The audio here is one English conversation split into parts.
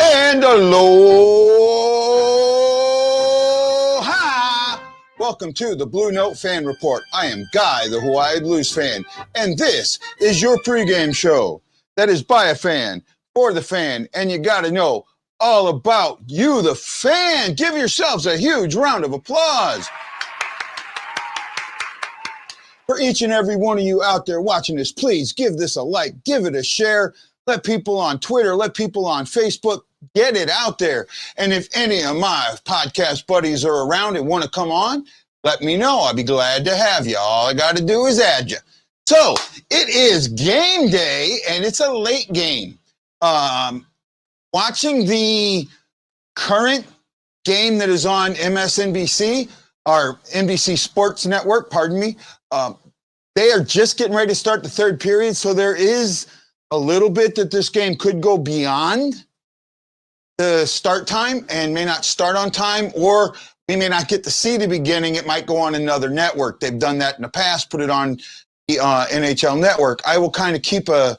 And aloha! Welcome to the Blue Note Fan Report. I am Guy, the Hawaii Blues fan, and this is your pregame show that is by a fan, for the fan, and you got to know all about you, the fan. Give yourselves a huge round of applause for each and every one of you out there watching this. Please give this a like, give it a share. Let people on Twitter, let people on Facebook get it out there. And if any of my podcast buddies are around and want to come on, let me know. I'd be glad to have you. All I got to do is add you. So it is game day, and it's a late game. Watching the current game that is on MSNBC, or NBC Sports Network, pardon me, they are just getting ready to start the third period, so there is a little bit that this game could go beyond the start time and may not start on time, or we may not get to see the beginning. It might go on another network. They've done that in the past, put it on the NHL Network. I will kind of keep a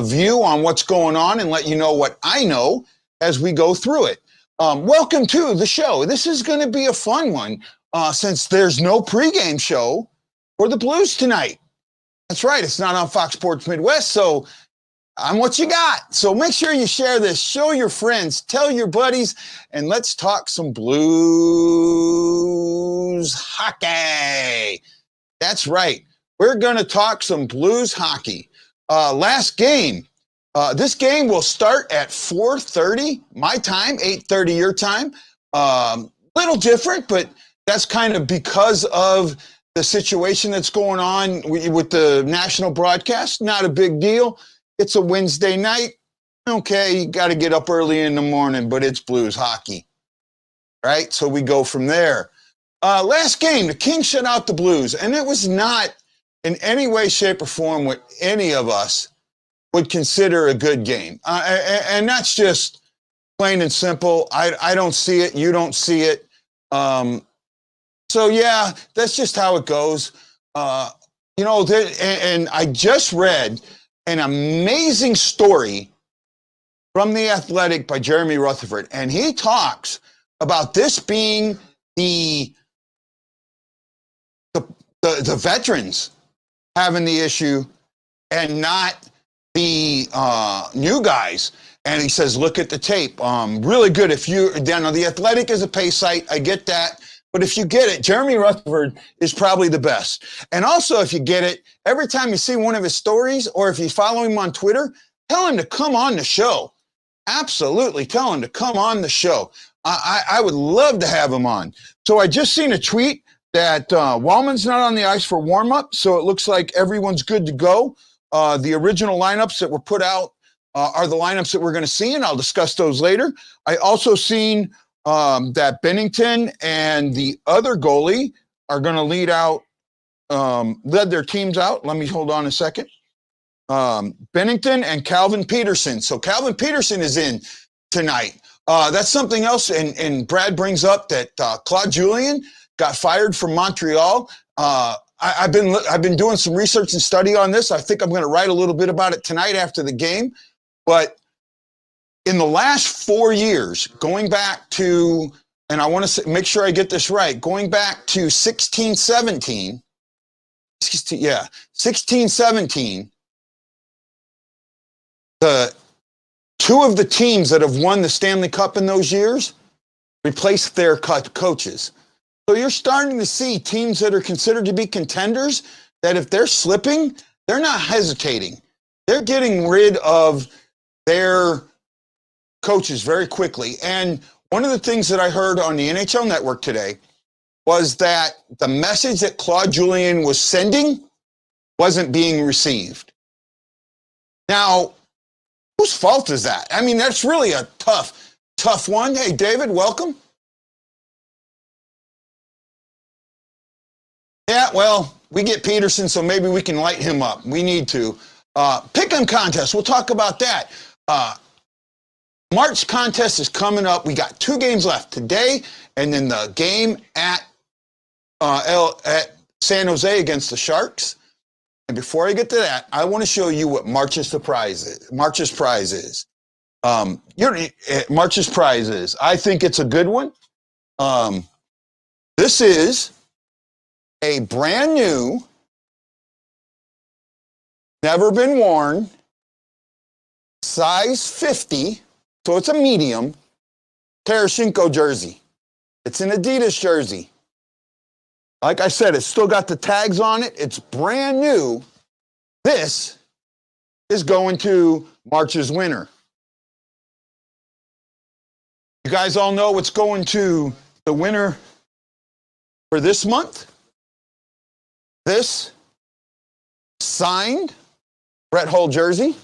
view on what's going on and let you know what I know as we go through it. Welcome to the show. This is going to be a fun one since there's no pregame show for the Blues tonight. That's right. It's not on Fox Sports Midwest, so I'm what you got. So make sure you share this, show your friends, tell your buddies, and let's talk some Blues hockey. That's right. We're going to talk some Blues hockey. Last game. This game will start at 4:30 my time, 8:30 your time. Little different, but that's kind of because of the situation that's going on with the national broadcast. Not a big deal. It's a Wednesday night. Okay, you got to get up early in the morning, but it's Blues hockey, right? So we go from there. Last game, the Kings shut out the Blues, and it was not in any way, shape, or form what any of us would consider a good game. And that's just plain and simple. I don't see it. You don't see it. So, yeah, that's just how it goes. And I just read an amazing story from The Athletic by Jeremy Rutherford, and he talks about this being the veterans having the issue and not the new guys. And he says, look at the tape. Really good. If you down on The Athletic is a pay site, I get that. But if you get it, Jeremy Rutherford is probably the best. And also, if you get it, every time you see one of his stories, or if you follow him on Twitter, tell him to come on the show. Absolutely, tell him to come on the show. I would love to have him on. So I just seen a tweet that Wallman's not on the ice for warm-up, so it looks like everyone's good to go. The original lineups that were put out are the lineups that we're going to see, and I'll discuss those later. I also seen that Bennington and the other goalie are going to led their teams out. Let me hold on a second. Bennington and Calvin Peterson. So Calvin Peterson is in tonight. That's something else. And Brad brings up that Claude Julien got fired from Montreal. I've been doing some research and study on this. I think I'm going to write a little bit about it tonight after the game. But in the last 4 years, going back to, and I want to make sure I get this right, going back to 16-17, the two of the teams that have won the Stanley Cup in those years replaced their coaches. So you're starting to see teams that are considered to be contenders, that if they're slipping, they're not hesitating. They're getting rid of their coaches very quickly. And one of the things that I heard on the NHL Network today was that the message that Claude Julien was sending wasn't being received. Now, whose fault is that? I mean, that's really a tough one. Hey, David, welcome. Yeah, well, we get Peterson, so maybe we can light him up. We need to. Pick'em contest, we'll talk about that. March contest is coming up. We got 2 games left today, and then the game at San Jose against the Sharks. And before I get to that, I want to show you what March's prize is. March's prizes. I think it's a good one. This is a brand new, never been worn, size 50, so it's a medium, Tarasenko jersey. It's an Adidas jersey. Like I said, it's still got the tags on it. It's brand new. This is going to March's winner. You guys all know what's going to the winner for this month? This signed Brett Hull jersey,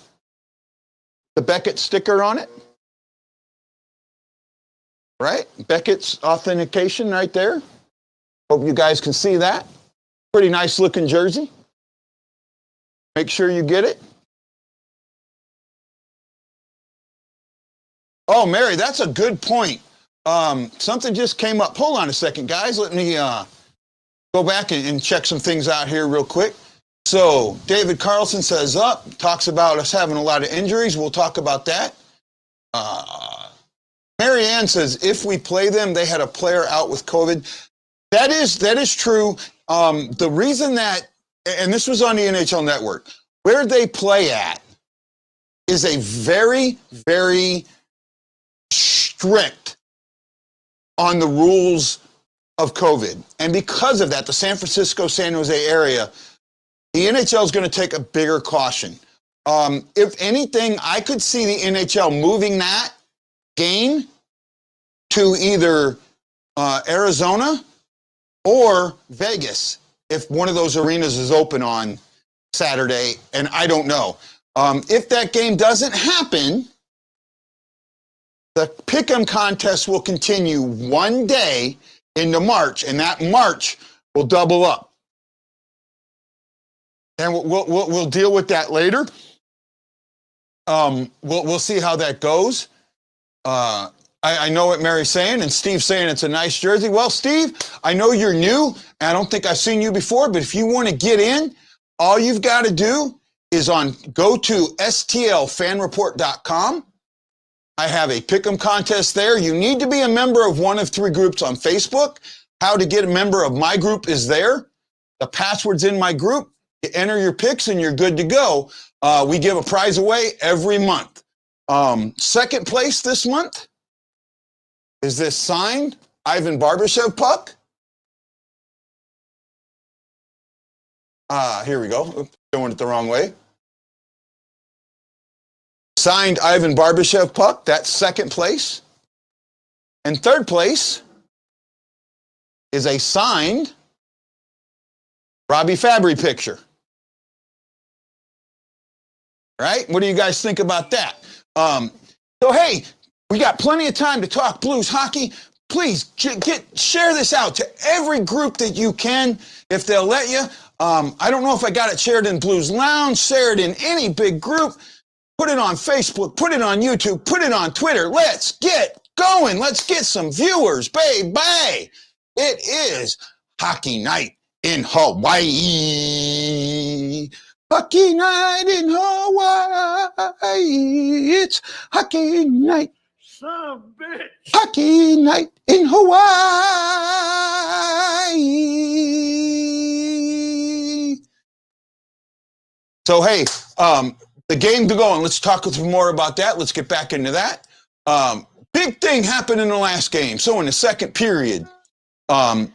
the Beckett sticker on it, right? Beckett's authentication right there. Hope you guys can see that. Pretty nice looking jersey. Make sure you get it. Oh, Mary, that's a good point. Something just came up. Hold on a second, guys. Let me go back and check some things out here real quick. So David Carlson says talks about us having a lot of injuries. We'll talk about that. Mary Ann says, if we play them, they had a player out with COVID. That is true. The reason that, and this was on the NHL Network, where they play at is a very, very strict on the rules of COVID. And because of that, the San Francisco, San Jose area, the NHL is going to take a bigger caution. If anything, I could see the NHL moving that game to either Arizona or Vegas if one of those arenas is open on Saturday, and I don't know. If that game doesn't happen, the pick'em contest will continue one day into March, and that March will double up. And we'll deal with that later. We'll see how that goes. I know what Mary's saying, and Steve's saying it's a nice jersey. Well, Steve, I know you're new, and I don't think I've seen you before, but if you want to get in, all you've got to do is go to stlfanreport.com. I have a pick'em contest there. You need to be a member of one of 3 groups on Facebook. How to get a member of my group is there. The password's in my group. You enter your picks and you're good to go. We give a prize away every month. Second place this month is this signed Ivan Barbashev puck. Here we go. Oops, doing it the wrong way. Signed Ivan Barbashev puck. That's second place. And third place is a signed Robbie Fabry picture. Right? What do you guys think about that? So, hey, we got plenty of time to talk Blues hockey. Please share this out to every group that you can, if they'll let you. I don't know if I got it shared in Blues Lounge, share it in any big group. Put it on Facebook, put it on YouTube, put it on Twitter. Let's get going. Let's get some viewers, baby. It is hockey night in Hawaii. Hockey night in Hawaii. It's hockey night. Son of a bitch. Hockey night in Hawaii. So, hey, the game to go, and let's talk more about that. Let's get back into that. Big thing happened in the last game. So in the second period, Ivan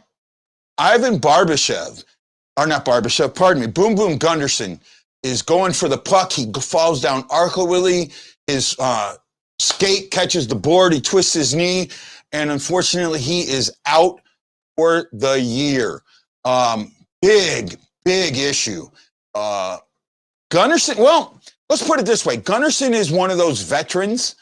Barbashev, or not Barbashev, pardon me, Boom Boom Gunderson is going for the puck. He falls down awkwardly. His skate catches the board. He twists his knee, and unfortunately, he is out for the year. Big issue. Gunderson, well, let's put it this way. Gunderson is one of those veterans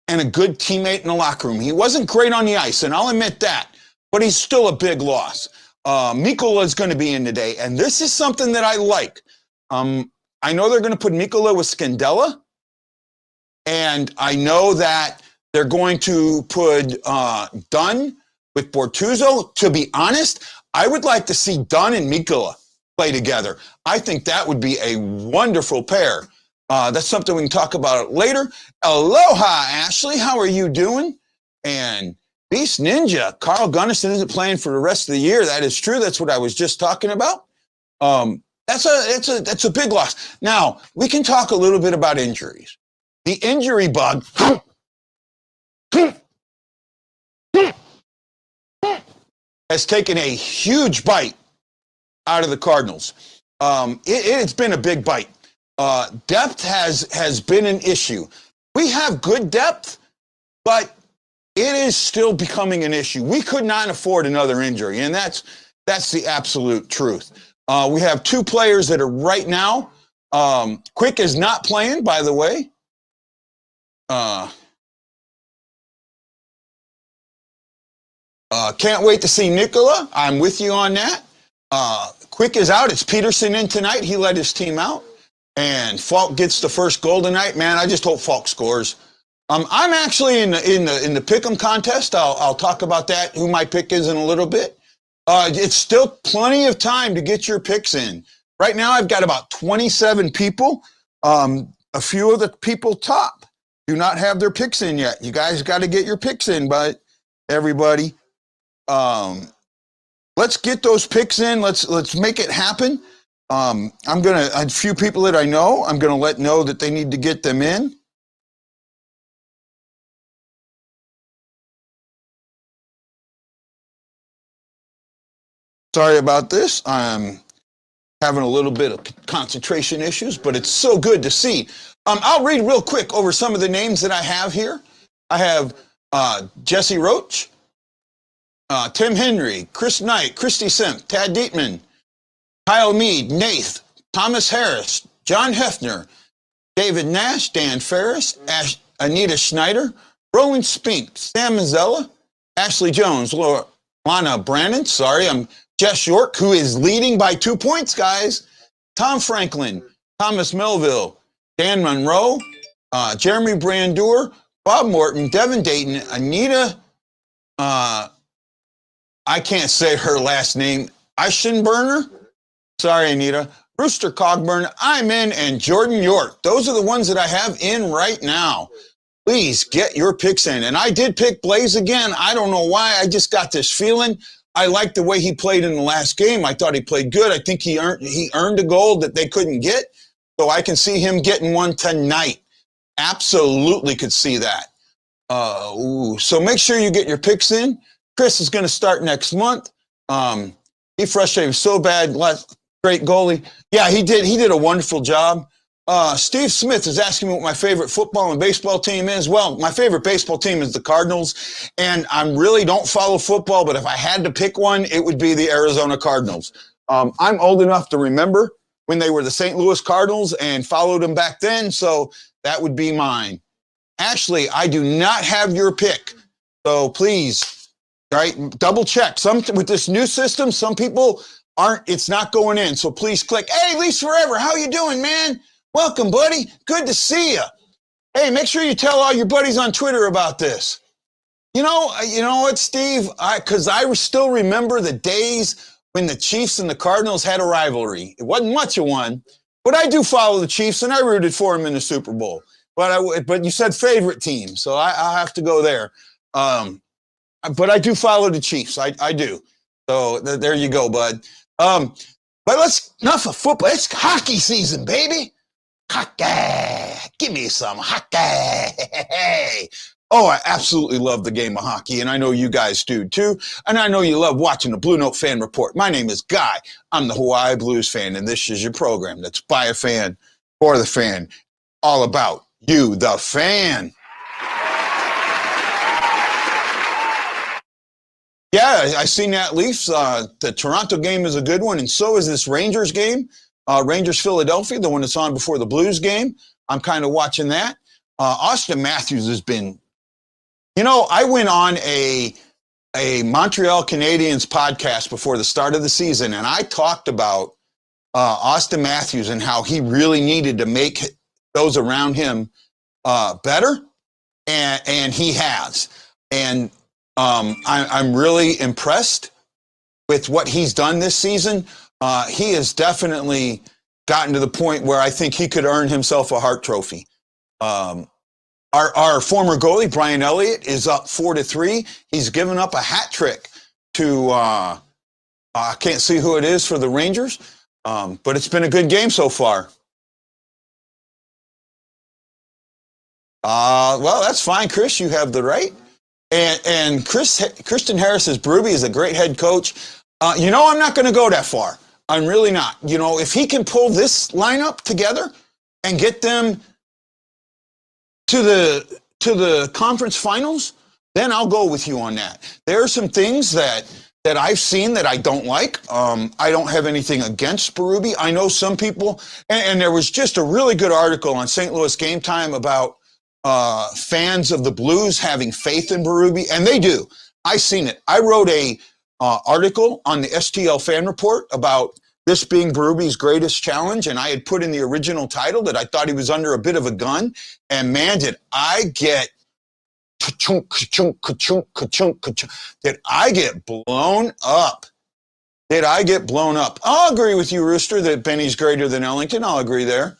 and a good teammate in the locker room. He wasn't great on the ice, and I'll admit that, but he's still a big loss. Mikkola is going to be in today, and this is something that I like. I know they're going to put Mikkola with Scandella, and I know that they're going to put Dunn with Bortuzzo. To be honest, I would like to see Dunn and Mikkola play together. I think that would be a wonderful pair. That's something we can talk about later. Aloha, Ashley. How are you doing? And Beast Ninja, Carl Gunnison isn't playing for the rest of the year. That is true. That's what I was just talking about. That's a big loss. Now, we can talk a little bit about injuries. The injury bug has taken a huge bite out of the Cardinals. It's been a big bite. Depth has been an issue. We have good depth, but it is still becoming an issue. We could not afford another injury, and that's the absolute truth. We have two players that are right now. Quick is not playing, by the way. Can't wait to see Nicola. I'm with you on that. Quick is out. It's Peterson in tonight. He let his team out. And Falk gets the first goal tonight. Man, I just hope Falk scores. I'm actually in the pick'em contest. I'll talk about that, who my pick is in a little bit. It's still plenty of time to get your picks in. Right now, I've got about 27 people. A few of the people top do not have their picks in yet. You guys got to get your picks in, but everybody. Let's get those picks in. Let's make it happen. A few people that I know, I'm gonna let know that they need to get them in. Sorry about this. I'm having a little bit of concentration issues, but it's so good to see. I'll read real quick over some of the names that I have here. I have Jesse Roach, Tim Henry, Chris Knight, Christy Simp, Tad Dietman, Kyle Mead, Nath, Thomas Harris, John Hefner, David Nash, Dan Ferris, Anita Schneider, Roland Spink, Sam Mazzella, Ashley Jones, Lana Brannon, Jess York, who is leading by 2 points, guys, Tom Franklin, Thomas Melville, Dan Monroe, Jeremy Brandour, Bob Morton, Devin Dayton, Anita, I can't say her last name, Eichenberner. Sorry, Anita. Rooster Cogburn, I'm in, and Jordan York. Those are the ones that I have in right now. Please get your picks in. And I did pick Blaze again. I don't know why. I just got this feeling. I liked the way he played in the last game. I thought he played good. I think he earned a goal that they couldn't get. So I can see him getting one tonight. Absolutely could see that. So make sure you get your picks in. Chris is going to start next month. He frustrated me so bad. Great goalie. Yeah, he did a wonderful job. Steve Smith is asking me what my favorite football and baseball team is. Well, my favorite baseball team is the Cardinals, and I really don't follow football, but if I had to pick one, it would be the Arizona Cardinals. I'm old enough to remember when they were the St. Louis Cardinals and followed them back then, so that would be mine. Ashley, I do not have your pick, so please, right, double check. With this new system, some people it's not going in, so please click. Hey, Leafs Forever, how you doing, man? Welcome, buddy. Good to see you. Hey, make sure you tell all your buddies on Twitter about this. You know what, Steve? Because I still remember the days when the Chiefs and the Cardinals had a rivalry. It wasn't much of one, but I do follow the Chiefs, and I rooted for them in the Super Bowl. But you said favorite team, so I'll have to go there. But I do follow the Chiefs. I do. So there you go, bud. But enough of football. It's hockey season, baby. Hockey. Give me some hockey. Oh, I absolutely love the game of hockey, and I know you guys do too. And I know you love watching the Blue Note Fan Report. My name is Guy. I'm the Hawaii Blues fan, and this is your program that's by a fan, for the fan, all about you, the fan. Yeah, I seen that Leafs. The Toronto game is a good one, and so is this Rangers game. Rangers-Philadelphia, the one that's on before the Blues game. I'm kind of watching that. Austin Matthews has been, I went on a Montreal Canadiens podcast before the start of the season, and I talked about Austin Matthews and how he really needed to make those around him better, and he has. And I'm really impressed with what he's done this season. He has definitely gotten to the point where I think he could earn himself a Hart Trophy. Our former goalie, Brian Elliott, is up 4-3. He's given up a hat trick to, I can't see who it is for the Rangers, but it's been a good game so far. Well, that's fine, Chris. You have the right. And Christian Harris says Berube is a great head coach. I'm not going to go that far. I'm really not. If he can pull this lineup together and get them to the conference finals, then I'll go with you on that. There are some things that I've seen that I don't like. I don't have anything against Berube. I know some people, and there was just a really good article on St. Louis Game Time about fans of the Blues having faith in Berube, and they do. I've seen it. I wrote a article on the STL Fan Report about this being Berube's greatest challenge, and I had put in the original title that I thought he was under a bit of a gun, and man, did I get ka-chunk, ka-chunk, ka-chunk, ka-chunk, ka-chunk. Did I get blown up? Did I get blown up? I'll agree with you, Rooster, that Benny's greater than Ellington. I'll agree there.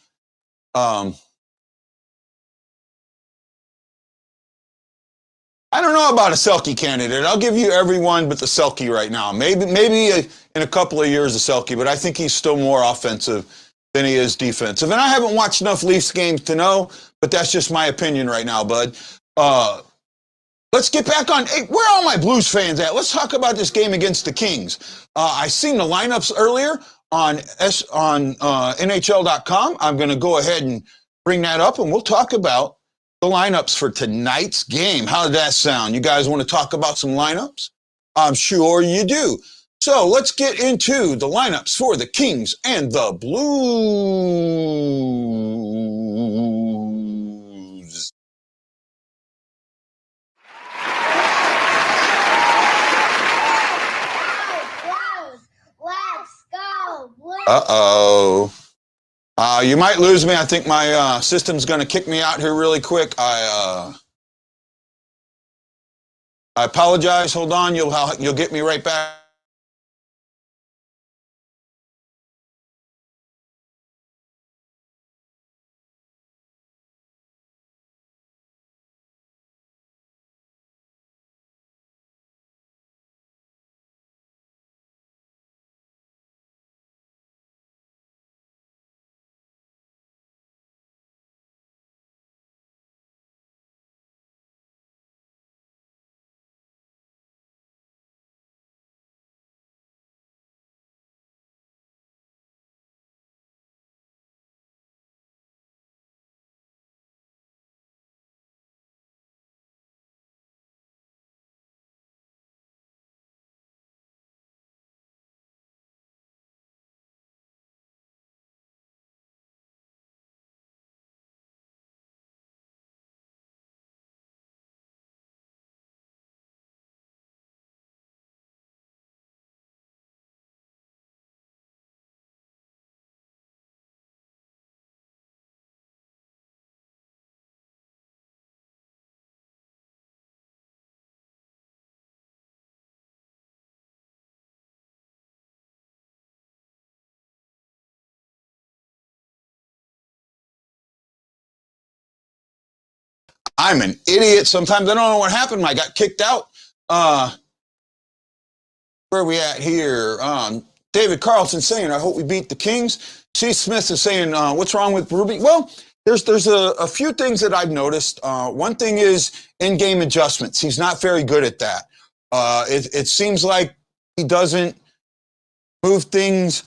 I don't know about a Selke candidate. I'll give you everyone but the Selke right now. Maybe in a couple of years a Selke, but I think he's still more offensive than he is defensive. And I haven't watched enough Leafs games to know, but that's just my opinion right now, bud. Let's get back on. Hey, where are all my Blues fans at? Let's talk about this game against the Kings. I seen the lineups earlier on NHL.com. I'm going to go ahead and bring that up, and we'll talk about the lineups for tonight's game. How did that sound? You guys want to talk about some lineups? I'm sure you do. So let's get into the lineups for the Kings and the Blues. Let's go, Blues. Uh-oh. You might lose me. I think my system's going to kick me out here really quick. I apologize. Hold on. You'll get me right back. I'm an idiot. Sometimes I don't know what happened. I got kicked out. Where are we at here? David Carlson saying, I hope we beat the Kings. C. Smith is saying, what's wrong with Berube? Well, there's a few things that I've noticed. One thing is in-game adjustments. He's not very good at that. It seems like he doesn't move things.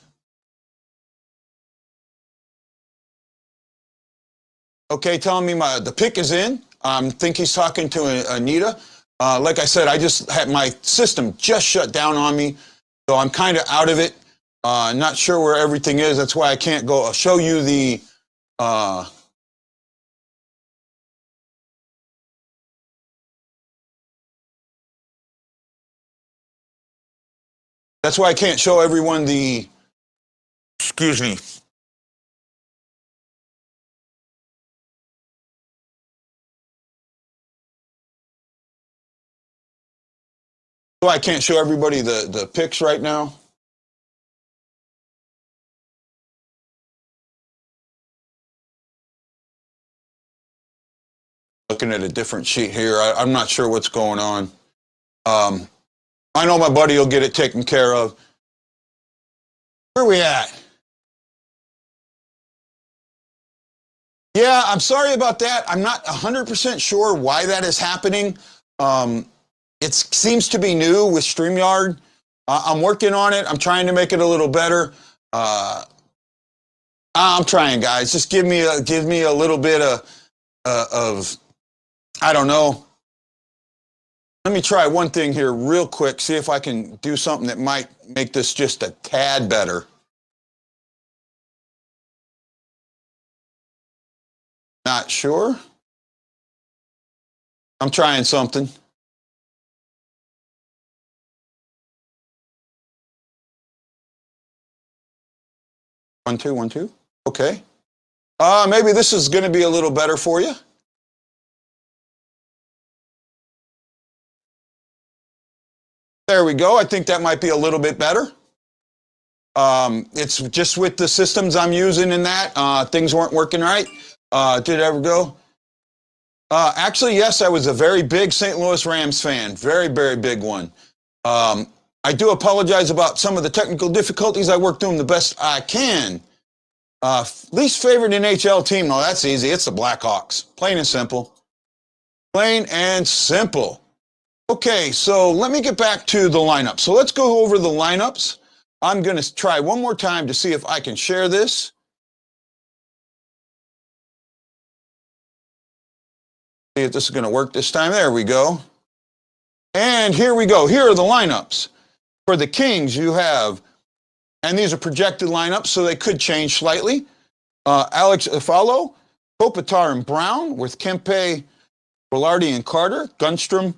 Okay, telling me the pick is in. I think he's talking to Anita. Like I said, I just had my system just shut down on me, so I'm kind of out of it. Not sure where everything is. That's why I can't go. I'll show you the. That's why I can't show everyone the. Excuse me. So I can't show everybody the picks right now. Looking at a different sheet here. I'm not sure what's going on. I know my buddy will get it taken care of. Where are we at? Yeah, I'm sorry about that. I'm not 100% sure why that is happening. It seems to be new with StreamYard. I'm working on it. I'm trying to make it a little better. I'm trying, guys. Just give me a little bit of I don't know. Let me try one thing here real quick. See if I can do something that might make this just a tad better. Not sure. I'm trying something. 1, 2, 1, 2. Okay. Maybe this is going to be a little better for you. There we go. I think that might be a little bit better. It's just with the systems I'm using in that, things weren't working right. Did it ever go? Actually, yes, I was a very big St. Louis Rams fan. Very, very big one. I do apologize about some of the technical difficulties. I work doing the best I can. Least favorite NHL team? No, that's easy. It's the Blackhawks. Plain and simple. Plain and simple. Okay, so let me get back to the lineup. So let's go over the lineups. I'm going to try one more time to see if I can share this. See if this is going to work this time. There we go. And here we go. Here are the lineups. For the Kings, you have, and these are projected lineups, so they could change slightly. Alex Afalo, Kopitar and Brown, with Kempe, Velarde and Carter, Gunstrom,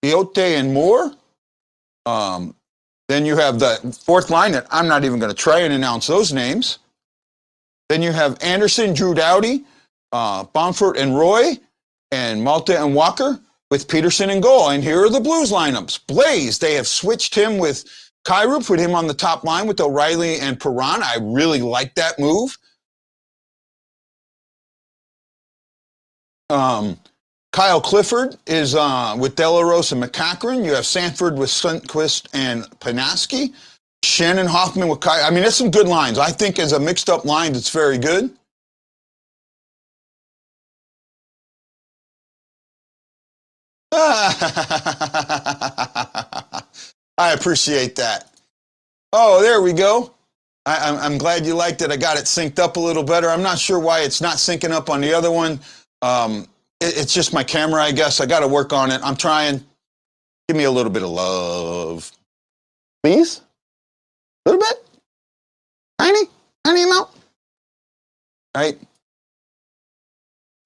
Iote and Moore. Then you have the fourth line that I'm not even going to try and announce those names. Then you have Anderson, Drew Doughty, Bonfort and Roy, and Malta and Walker, with Peterson in goal. And here are the Blues lineups. Blaze, they have switched him with Kyrou, put him on the top line with O'Reilly and Perron. I really like that move. Kyle Clifford is with Delaros and McCachran. You have Sanford with Sundqvist and Panaski. Shannon Hoffman with Kyle. I mean, that's some good lines. I think as a mixed-up line, it's very good. I appreciate that. Oh, there we go. I'm glad you liked it. I got it synced up a little better. I'm not sure why it's not syncing up on the other one. It's just my camera, I guess. I got to work on it. I'm trying. Give me a little bit of love. Please? A little bit? Tiny amount? Right?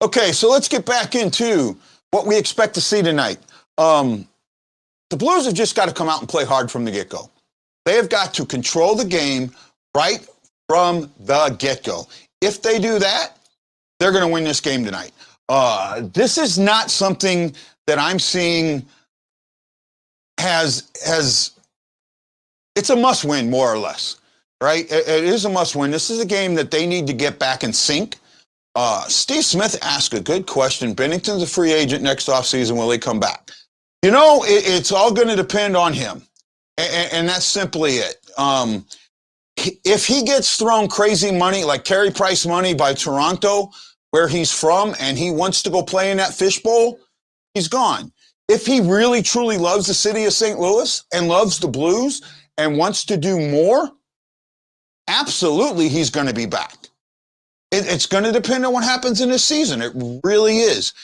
Okay, so let's get back into what we expect to see tonight. The Blues have just got to come out and play hard from the get-go. They have got to control the game right from the get-go. If they do that, they're going to win this game tonight. This is not something that I'm seeing it's a must-win, more or less, right? It is a must-win. This is a game that they need to get back in sync. Steve Smith asked a good question. Bennington's a free agent next offseason. Will he come back? You know, it's all going to depend on him. And that's simply it. If he gets thrown crazy money, like Carey Price money by Toronto, where he's from, and he wants to go play in that fishbowl, he's gone. If he really, truly loves the city of St. Louis and loves the Blues and wants to do more, absolutely he's going to be back. It's going to depend on what happens in this season. It really is.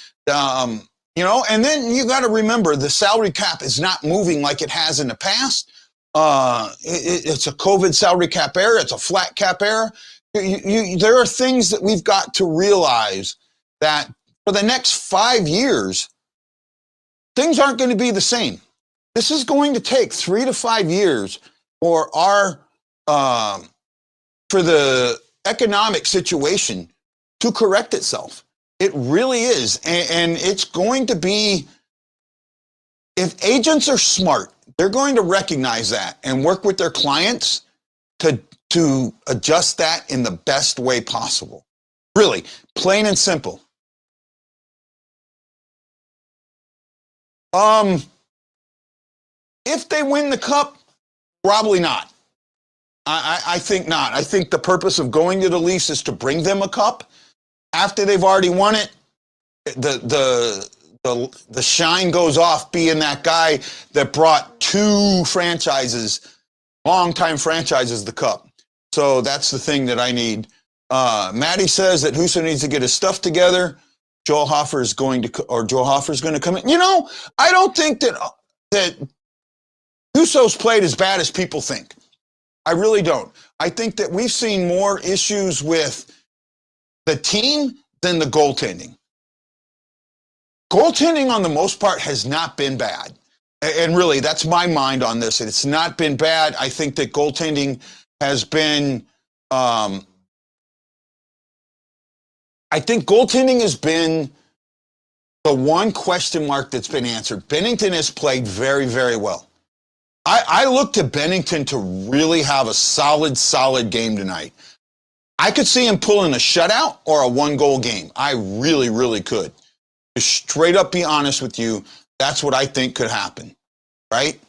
You know, and then you got to remember the salary cap is not moving like it has in the past. It's a COVID salary cap era. It's a flat cap era. There are things that we've got to realize that for the next 5 years, things aren't going to be the same. This is going to take 3 to 5 years for for the economic situation to correct itself. It really is. And it's going to be, if agents are smart, they're going to recognize that and work with their clients to adjust that in the best way possible. Really, plain and simple. If they win the cup, probably not. I think not. I think the purpose of going to the Leafs is to bring them a cup. After they've already won it, the shine goes off being that guy that brought two franchises, longtime franchises, the cup. So that's the thing that I need. Maddie says that Husso needs to get his stuff together. Joel Hofer is going to come in. You know, I don't think that Husso's played as bad as people think. I really don't. I think that we've seen more issues with the team than the goaltending. Goaltending, on the most part, has not been bad. And really, that's my mind on this. It's not been bad. I think that goaltending has been, I think goaltending has been the one question mark that's been answered. Bennington has played very, very well. I look to Bennington to really have a solid game tonight. I could see him pulling a shutout or a one-goal game. I really, really could. To straight up be honest with you, that's what I think could happen, right?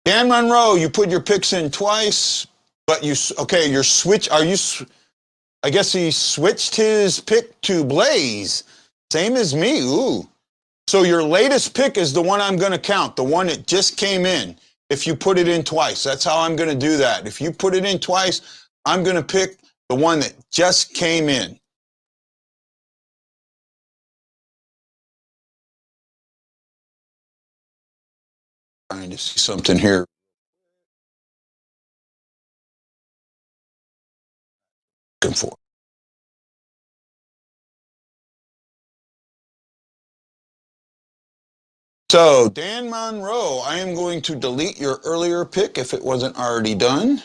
Dan Monroe, you put your picks in twice, but you're switch. I guess he switched his pick to Blaze. Same as me, ooh. So your latest pick is the one I'm going to count, the one that just came in. If you put it in twice, that's how I'm going to do that. If you put it in twice, I'm going to pick the one that just came in. Trying to see something here. Looking for. So, Dan Monroe, I am going to delete your earlier pick if it wasn't already done.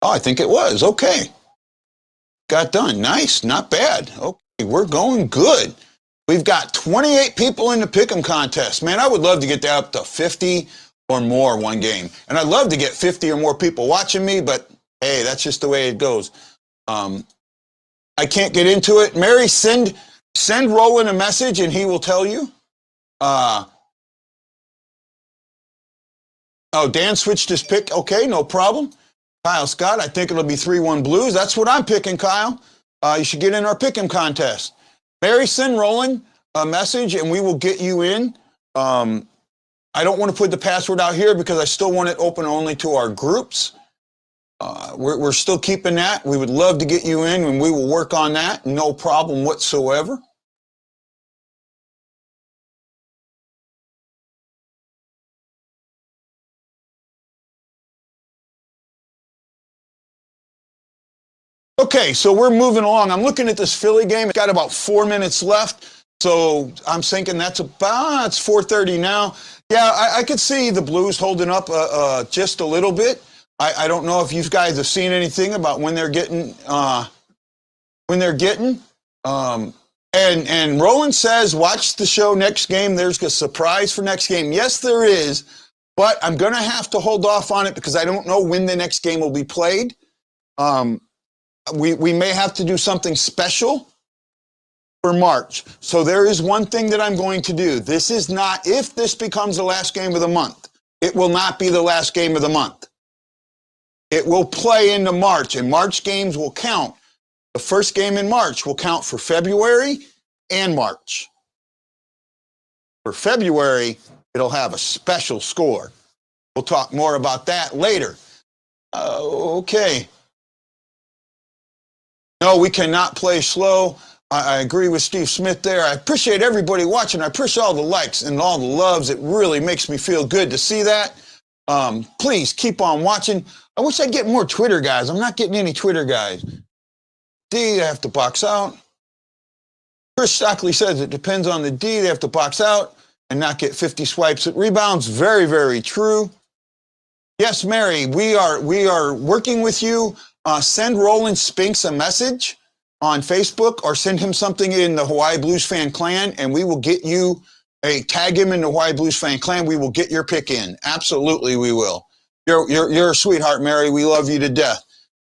Oh, I think it was. Okay. Got done. Nice. Not bad. Okay, we're going good. We've got 28 people in the pick'em contest. Man, I would love to get that up to 50 or more one game. And I'd love to get 50 or more people watching me, but hey, that's just the way it goes. I can't get into it. Mary, send Roland a message and he will tell you. Oh, Dan switched his pick. Okay, no problem. Kyle Scott, I think it'll be 3-1 Blues. That's what I'm picking, Kyle. You should get in our pick'em contest. Mary, send Roland a message and we will get you in. I don't want to put the password out here because I still want it open only to our groups. We're still keeping that. We would love to get you in and we will work on that. No problem whatsoever. Okay, so we're moving along. I'm looking at this Philly game. It's got about 4 minutes left. So I'm thinking it's 4:30 now. Yeah, I could see the Blues holding up just a little bit. I don't know if you guys have seen anything about when they're getting. And Roland says, watch the show next game. There's a surprise for next game. Yes, there is, but I'm going to have to hold off on it because I don't know when the next game will be played. We may have to do something special for March. So there is one thing that I'm going to do. This is not, if this becomes the last game of the month, it will not be the last game of the month. It will play into March, and March games will count. The first game in March will count for February and March. For February, it'll have a special score. We'll talk more about that later. Okay. No, we cannot play slow. I agree with Steve Smith there. I appreciate everybody watching. I appreciate all the likes and all the loves. It really makes me feel good to see that. Please keep on watching. I wish I'd get more Twitter guys. I'm not getting any Twitter guys. D, they have to box out. Chris Stockley says it depends on the D. They have to box out and not get 50 swipes at rebounds. Very, very true. Yes, Mary, we are working with you. Send Roland Spinks a message on Facebook or send him something in the Hawaii Blues Fan Clan, and we will get you tag him in the Hawaii Blues Fan Clan. We will get your pick in. Absolutely, we will. You're a sweetheart, Mary. We love you to death.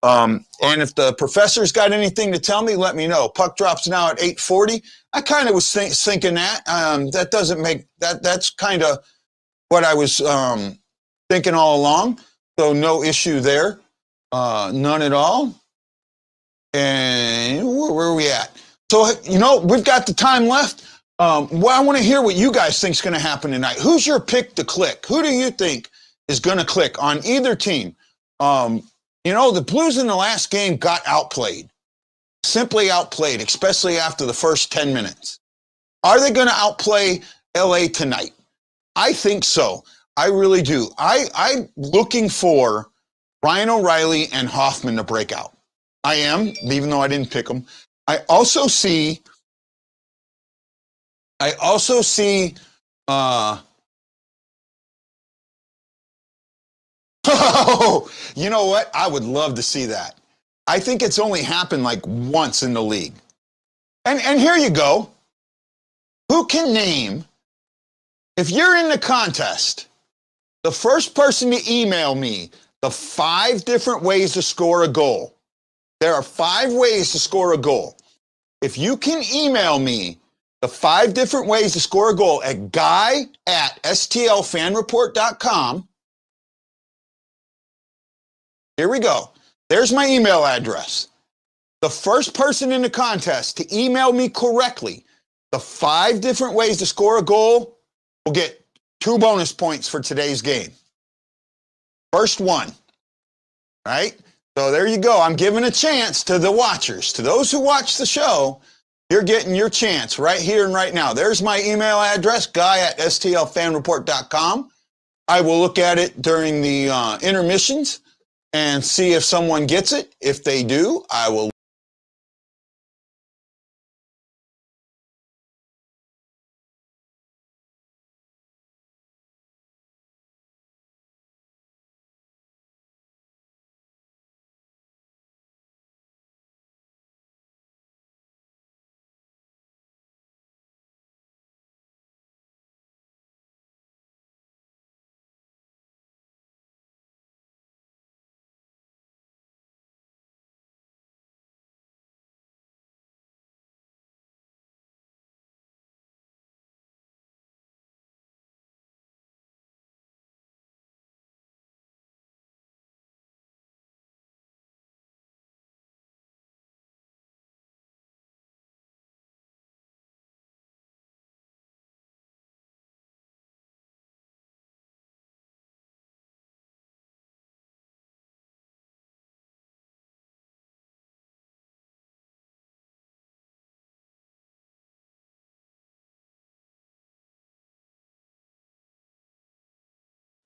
And if the professor's got anything to tell me, let me know. Puck drops now at 8:40. I kind of was thinking that. That doesn't make that. That's kind of what I was thinking all along. So no issue there, none at all. And where are we at? So we've got the time left. Well, I want to hear what you guys think is going to happen tonight. Who's your pick to click? Who do you think is going to click on either team? The Blues in the last game got outplayed, simply outplayed, especially after the first 10 minutes. Are they going to outplay LA tonight? I think so. I really do. I'm looking for Ryan O'Reilly and Hoffman to break out. I am, even though I didn't pick them. I also see oh, you know what? I would love to see that. I think it's only happened like once in the league. And here you go. Who can name, if you're in the contest, the first person to email me the 5 different ways to score a goal. There are 5 ways to score a goal. If you can email me the 5 different ways to score a goal at guy@stlfanreport.com. Here we go. There's my email address. The first person in the contest to email me correctly the 5 different ways to score a goal will get 2 bonus points for today's game. First one, right? So there you go. I'm giving a chance to the watchers, to those who watch the show. You're getting your chance right here and right now. There's my email address, guy@stlfanreport.com. I will look at it during the intermissions and see if someone gets it. If they do, I will.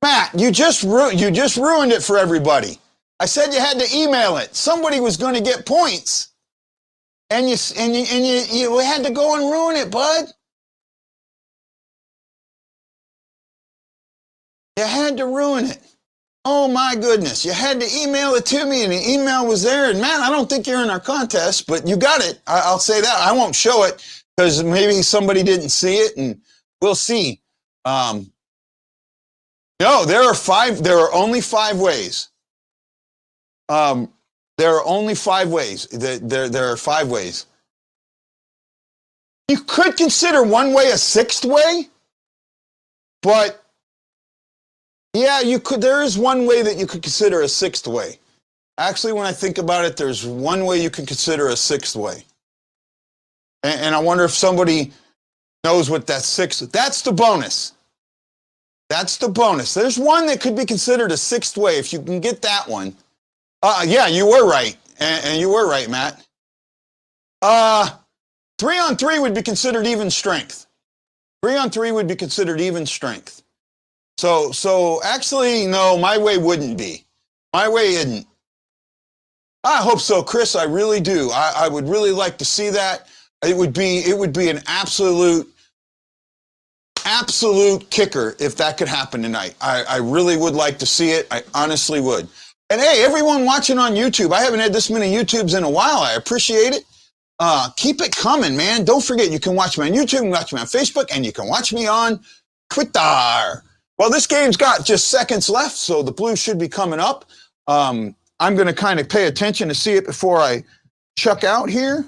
Matt, you just ruined it for everybody. I said you had to email it. Somebody was going to get points, and you had to go and ruin it, bud. You had to ruin it. Oh my goodness! You had to email it to me, and the email was there. And Matt, I don't think you're in our contest, but you got it. I'll say that. I won't show it because maybe somebody didn't see it, and we'll see. No, there are only 5 ways. There are only 5 ways. There are 5 ways. You could consider one way a 6th way, but yeah, you could. There is one way that you could consider a 6th way. Actually, when I think about it, there's one way you can consider a 6th way. And I wonder if somebody knows what that 6th. That's the bonus. That's the bonus. There's one that could be considered a 6th way if you can get that one. Yeah, you were right. And you were right, Matt. 3-on-3 would be considered even strength. 3-on-3 would be considered even strength. So actually, no, my way wouldn't be. My way isn't. I hope so, Chris. I really do. I would really like to see that. It would be an absolute kicker if that could happen tonight. I really would like to see it. I honestly would. And hey, everyone watching on YouTube, I haven't had this many YouTubes in a while. I appreciate it. Keep it coming, man. Don't forget, you can watch me on YouTube, you can watch me on Facebook, and you can watch me on Twitter. Well, this game's got just seconds left, so the Blues should be coming up. I'm going to kind of pay attention to see it before I chuck out here.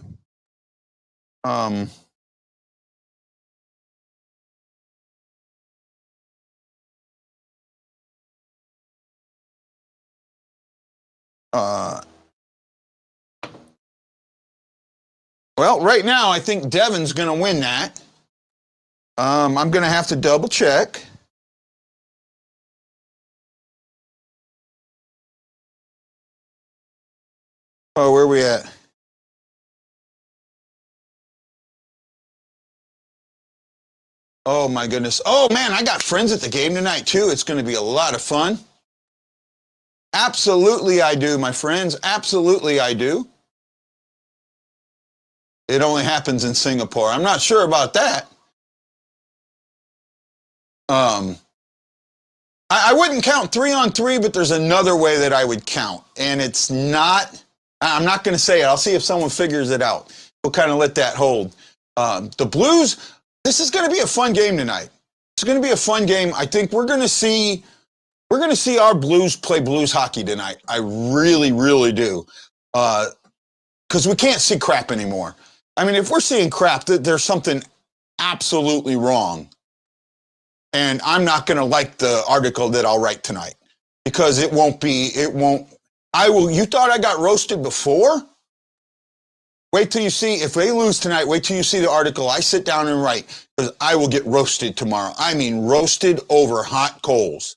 Well, right now, I think Devin's going to win that. I'm going to have to double check. Oh, where are we at? Oh, my goodness. Oh, man, I got friends at the game tonight, too. It's going to be a lot of fun. Absolutely, I do, my friends. Absolutely, I do. It only happens in Singapore. I'm not sure about that. I wouldn't count 3-on-3, but there's another way that I would count. And it's not, I'm not going to say it. I'll see if someone figures it out. We'll kind of let that hold. The Blues, this is going to be a fun game tonight. It's going to be a fun game. I think we're going to see our Blues play Blues hockey tonight. I really, really do. Because we can't see crap anymore. I mean, if we're seeing crap, there's something absolutely wrong. And I'm not going to like the article that I'll write tonight because you thought I got roasted before? Wait till you see, if they lose tonight, wait till you see the article I sit down and write because I will get roasted tomorrow. I mean, roasted over hot coals,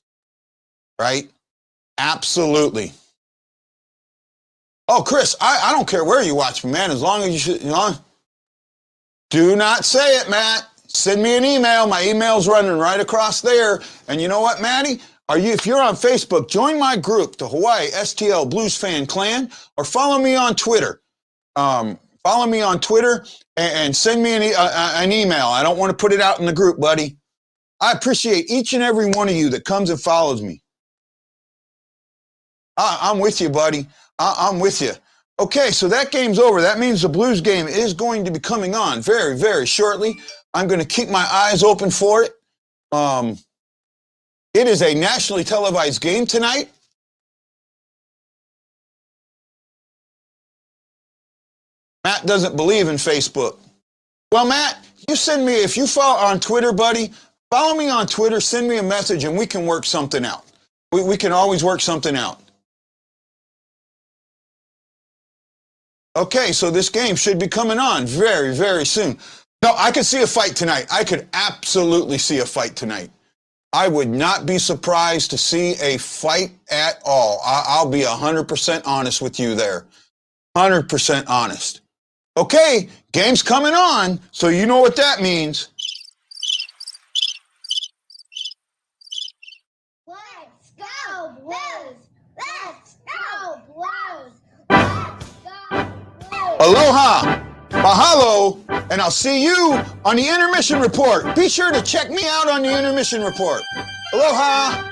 right? Absolutely. Oh, Chris, I don't care where you watch me, man, as long as you know. Do not say it, Matt. Send me an email. My email's running right across there. And you know what, Maddie? If you're on Facebook, join my group, the Hawaii STL Blues Fan Clan, or follow me on Twitter. Follow me on Twitter and send me an email. I don't want to put it out in the group, buddy. I appreciate each and every one of you that comes and follows me. I'm with you, buddy. I'm with you. Okay, so that game's over. That means the Blues game is going to be coming on very, very shortly. I'm going to keep my eyes open for it. It is a nationally televised game tonight. Matt doesn't believe in Facebook. Well, Matt, you send me, if you follow on Twitter, buddy, follow me on Twitter, send me a message, and we can work something out. We can always work something out. Okay, so this game should be coming on very, very soon. No, I could see a fight tonight. I could absolutely see a fight tonight. I would not be surprised to see a fight at all. I'll be 100% honest with you there. 100% honest. Okay, game's coming on, so you know what that means. Let's go, Blues! Let's go, Blues! Let's go, Blues! Aloha, mahalo, and I'll see you on the intermission report. Be sure to check me out on the intermission report. Aloha.